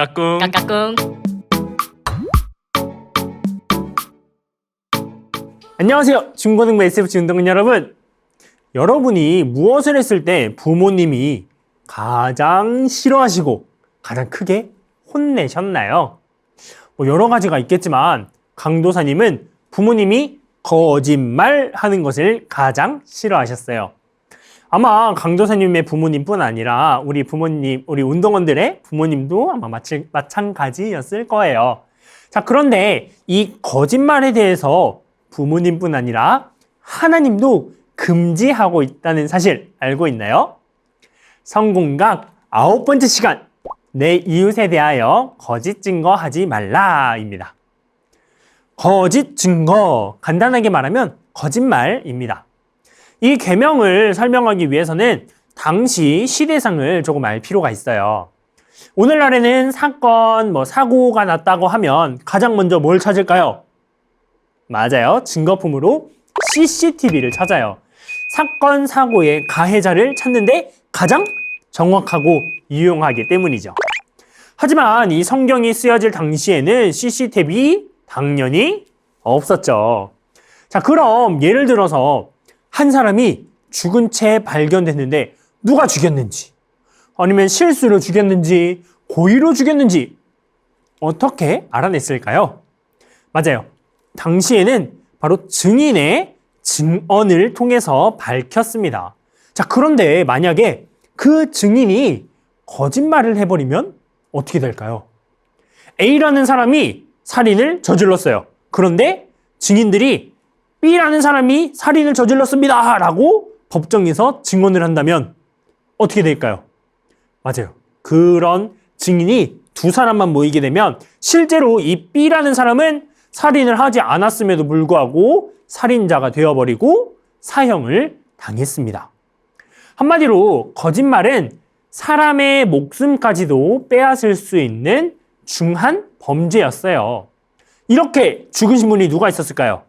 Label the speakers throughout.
Speaker 1: 까꿍 까꿍.
Speaker 2: 안녕하세요. 중고등부 SFC 운동은 여러분. 여러분이 무엇을 했을 때 부모님이 가장 싫어하시고 가장 크게 혼내셨나요? 여러 가지가 있겠지만 강도사님은 부모님이 거짓말하는 것을 가장 싫어하셨어요. 아마 강도사님의 부모님뿐 아니라 우리 부모님, 우리 운동원들의 부모님도 아마 마찬가지였을 거예요. 자, 그런데 이 거짓말에 대해서 부모님뿐 아니라 하나님도 금지하고 있다는 사실 알고 있나요? 성공각 9번째 시간, 내 이웃에 대하여 거짓 증거하지 말라입니다. 거짓 증거, 간단하게 말하면 거짓말입니다. 이 계명을 설명하기 위해서는 당시 시대상을 조금 알 필요가 있어요. 오늘날에는 사건, 사고가 났다고 하면 가장 먼저 뭘 찾을까요? 맞아요. 증거품으로 CCTV를 찾아요. 사건, 사고의 가해자를 찾는데 가장 정확하고 유용하기 때문이죠. 하지만 이 성경이 쓰여질 당시에는 CCTV 당연히 없었죠. 자, 그럼 예를 들어서 한 사람이 죽은 채 발견됐는데 누가 죽였는지, 아니면 실수로 죽였는지, 고의로 죽였는지 어떻게 알아냈을까요? 맞아요. 당시에는 바로 증인의 증언을 통해서 밝혔습니다. 자, 그런데 만약에 그 증인이 거짓말을 해버리면 어떻게 될까요? A라는 사람이 살인을 저질렀어요. 그런데 증인들이 B라는 사람이 살인을 저질렀습니다 라고 법정에서 증언을 한다면 어떻게 될까요? 맞아요. 그런 증인이 두 사람만 모이게 되면 실제로 이 B라는 사람은 살인을 하지 않았음에도 불구하고 살인자가 되어버리고 사형을 당했습니다. 한마디로 거짓말은 사람의 목숨까지도 빼앗을 수 있는 중한 범죄였어요. 이렇게 죽으신 분이 누가 있었을까요?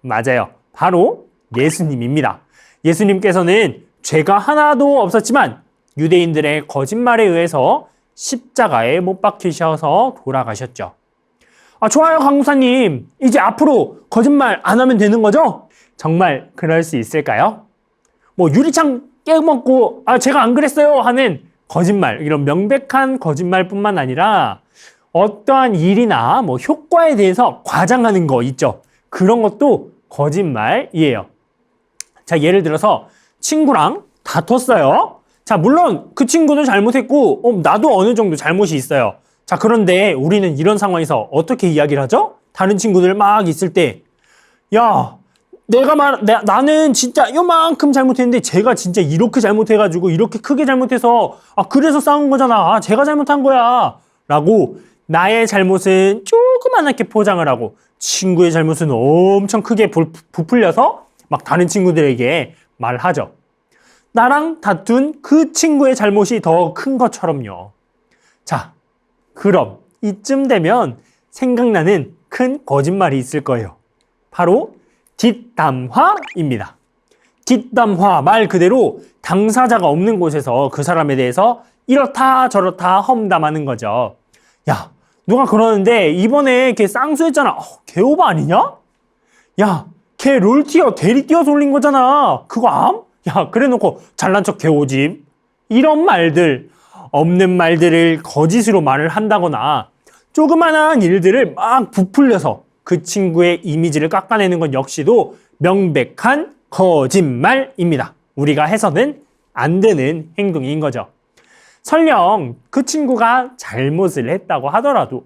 Speaker 2: 맞아요. 바로 예수님입니다. 예수님께서는 죄가 하나도 없었지만 유대인들의 거짓말에 의해서 십자가에 못 박히셔서 돌아가셨죠. 좋아요, 강사님. 이제 앞으로 거짓말 안 하면 되는 거죠? 정말 그럴 수 있을까요? 유리창 깨먹고 제가 안 그랬어요 하는 거짓말, 이런 명백한 거짓말뿐만 아니라 어떠한 일이나 효과에 대해서 과장하는 거 있죠. 그런 것도 거짓말이에요. 자, 예를 들어서 친구랑 다퉜어요. 자, 물론 그 친구도 잘못했고 나도 어느 정도 잘못이 있어요. 자, 그런데 우리는 이런 상황에서 어떻게 이야기를 하죠? 다른 친구들 막 있을 때, 야, 나는 진짜 요만큼 잘못했는데 제가 진짜 이렇게 잘못해가지고 이렇게 크게 잘못해서 그래서 싸운 거잖아. 제가 잘못한 거야. 라고 나의 잘못은 조그맣게 포장을 하고 친구의 잘못은 엄청 크게 부풀려서 막 다른 친구들에게 말하죠. 나랑 다툰 그 친구의 잘못이 더 큰 것처럼요. 자, 그럼 이쯤 되면 생각나는 큰 거짓말이 있을 거예요. 바로 뒷담화입니다. 뒷담화, 말 그대로 당사자가 없는 곳에서 그 사람에 대해서 이렇다 저렇다 험담하는 거죠. 야, 누가 그러는데 이번에 걔 쌍수했잖아. 걔 오바 아니냐? 야, 걔 롤티어 대리 띄어서 올린 거잖아. 그거 암? 야, 그래놓고 잘난 척 개오짐. 이런 말들, 없는 말들을 거짓으로 말을 한다거나 조그만한 일들을 막 부풀려서 그 친구의 이미지를 깎아내는 것 역시도 명백한 거짓말입니다. 우리가 해서는 안 되는 행동인 거죠. 설령 그 친구가 잘못을 했다고 하더라도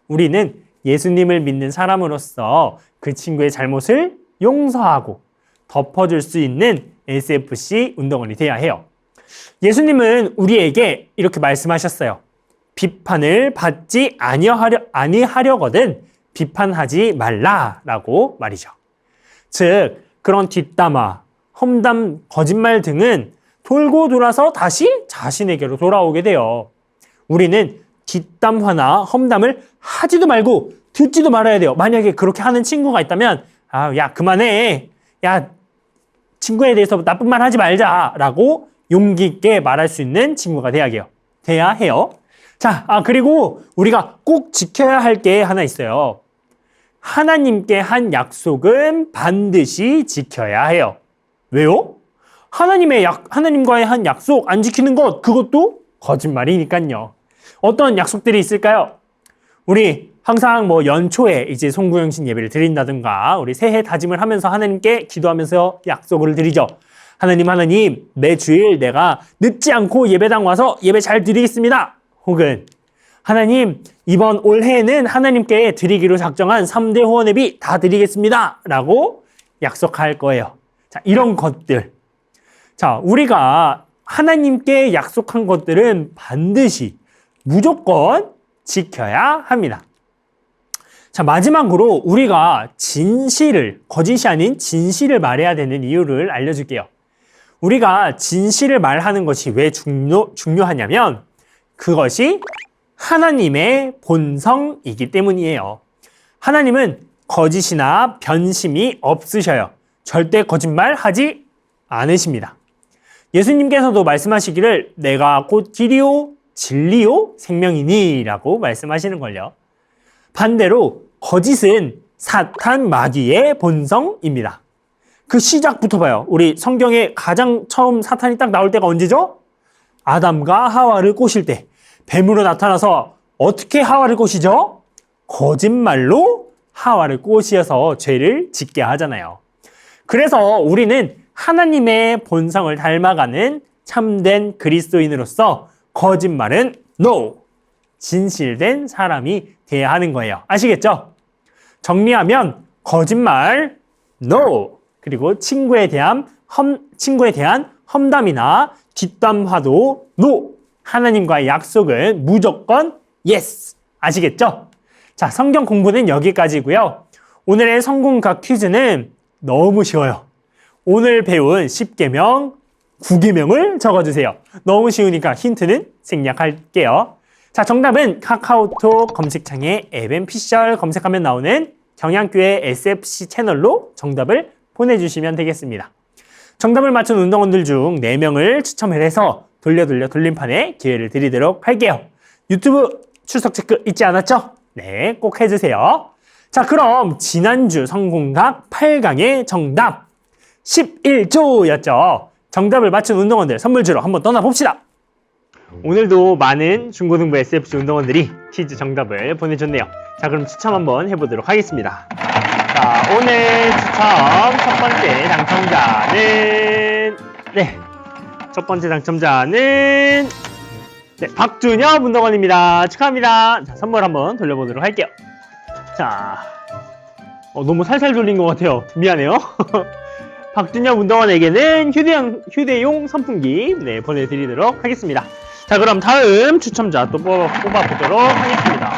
Speaker 2: 우리는 예수님을 믿는 사람으로서 그 친구의 잘못을 용서하고 덮어줄 수 있는 SFC 운동원이 되어야 해요. 예수님은 우리에게 이렇게 말씀하셨어요. 비판을 받지 아니하려거든 비판하지 말라라고 말이죠. 즉, 그런 뒷담화, 험담, 거짓말 등은 돌고 돌아서 다시 자신에게로 돌아오게 돼요. 우리는 뒷담화나 험담을 하지도 말고 듣지도 말아야 돼요. 만약에 그렇게 하는 친구가 있다면 야, 그만해. 야, 친구에 대해서 나쁜 말 하지 말자 라고 용기 있게 말할 수 있는 친구가 돼야 해요. 자, 그리고 우리가 꼭 지켜야 할 게 하나 있어요. 하나님께 한 약속은 반드시 지켜야 해요. 왜요? 하나님과의 한 약속 안 지키는 것, 그것도 거짓말이니까요. 어떤 약속들이 있을까요? 우리 항상 뭐 연초에 이제 송구영신 예배를 드린다든가, 우리 새해 다짐을 하면서 하나님께 기도하면서 약속을 드리죠. 하나님, 매주일 내가 늦지 않고 예배당 와서 예배 잘 드리겠습니다. 혹은 하나님, 이번 올해에는 하나님께 드리기로 작정한 3대 후원회비 다 드리겠습니다. 라고 약속할 거예요. 자, 이런 것들. 자, 우리가 하나님께 약속한 것들은 반드시 무조건 지켜야 합니다. 자, 마지막으로 우리가 거짓이 아닌 진실을 말해야 되는 이유를 알려줄게요. 우리가 진실을 말하는 것이 왜 중요하냐면 그것이 하나님의 본성이기 때문이에요. 하나님은 거짓이나 변심이 없으셔요. 절대 거짓말 하지 않으십니다. 예수님께서도 말씀하시기를 내가 곧 길이요 진리요 생명이니 라고 말씀하시는걸요. 반대로 거짓은 사탄 마귀의 본성입니다. 그 시작부터 봐요. 우리 성경에 가장 처음 사탄이 딱 나올 때가 언제죠? 아담과 하와를 꼬실 때 뱀으로 나타나서 어떻게 하와를 꼬시죠? 거짓말로 하와를 꼬시어서 죄를 짓게 하잖아요. 그래서 우리는 하나님의 본성을 닮아가는 참된 그리스도인으로서 거짓말은 NO! 진실된 사람이 돼야 하는 거예요. 아시겠죠? 정리하면 거짓말 NO! 그리고 친구에 대한 험담이나 뒷담화도 NO! 하나님과의 약속은 무조건 YES! 아시겠죠? 자, 성경 공부는 여기까지고요. 오늘의 성공각 퀴즈는 너무 쉬워요. 오늘 배운 10계명, 9계명을 적어주세요. 너무 쉬우니까 힌트는 생략할게요. 자, 정답은 카카오톡 검색창에 에벤피셜 검색하면 나오는 경양교회 SFC 채널로 정답을 보내주시면 되겠습니다. 정답을 맞춘 운동원들 중 4명을 추첨을 해서 돌림판에 기회를 드리도록 할게요. 유튜브 출석 체크 잊지 않았죠? 네, 꼭 해주세요. 자, 그럼 지난주 성공각 8강의 정답 11조였죠. 정답을 맞춘 운동원들 선물 주러 한번 떠나봅시다. 오늘도 많은 중고등부 SFC 운동원들이 퀴즈 정답을 보내줬네요. 자, 그럼 추첨 한번 해보도록 하겠습니다. 자, 오늘 추첨 첫 번째 당첨자는 박준엽 운동원입니다. 축하합니다. 자, 선물 한번 돌려보도록 할게요. 자, 너무 살살 돌린 것 같아요. 미안해요. 박준엽 운동원에게는 휴대용 선풍기 보내드리도록 하겠습니다. 자, 그럼 다음 추첨자 또 뽑아보도록 하겠습니다.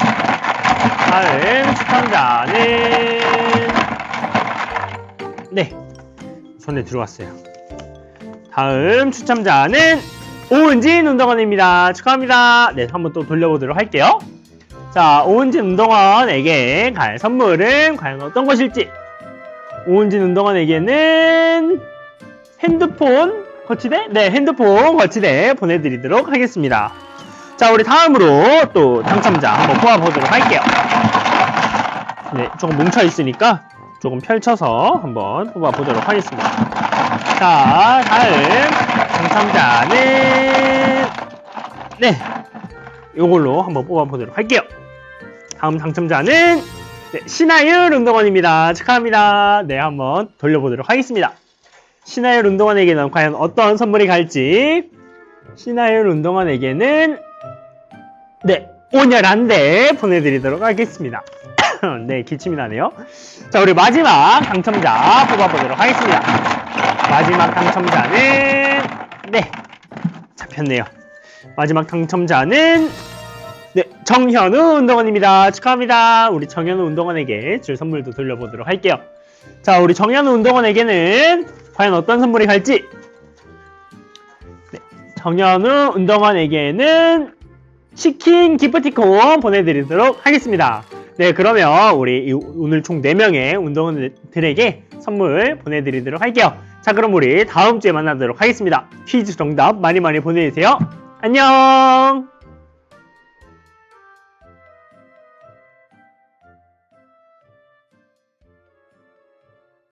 Speaker 2: 다음 추첨자는 손에 들어왔어요. 다음 추첨자는 오은진 운동원입니다. 축하합니다. 한번 또 돌려보도록 할게요. 자, 오은진 운동원에게 갈 선물은 과연 어떤 것일지. 오은진 운동원에게는 핸드폰 거치대? 핸드폰 거치대 보내드리도록 하겠습니다. 자, 우리 다음으로 또 당첨자 한번 뽑아보도록 할게요. 조금 뭉쳐있으니까 조금 펼쳐서 한번 뽑아보도록 하겠습니다. 자, 다음 당첨자는 요걸로 한번 뽑아보도록 할게요. 다음 당첨자는 신하율 운동원입니다. 축하합니다. 한번 돌려보도록 하겠습니다. 신하율 운동원에게는 과연 어떤 선물이 갈지. 신하율 운동원에게는 온열 한 대 보내드리도록 하겠습니다. 기침이 나네요. 자, 우리 마지막 당첨자 뽑아보도록 하겠습니다. 마지막 당첨자는 잡혔네요. 마지막 당첨자는 정현우 운동원입니다. 축하합니다. 우리 정현우 운동원에게 줄 선물도 돌려보도록 할게요. 자, 우리 정현우 운동원에게는 과연 어떤 선물이 갈지. 정현우 운동원에게는 치킨 기프티콘 보내드리도록 하겠습니다. 그러면 우리 오늘 총 4명의 운동원들에게 선물 보내드리도록 할게요. 자, 그럼 우리 다음 주에 만나도록 하겠습니다. 퀴즈 정답 많이 보내주세요. 안녕!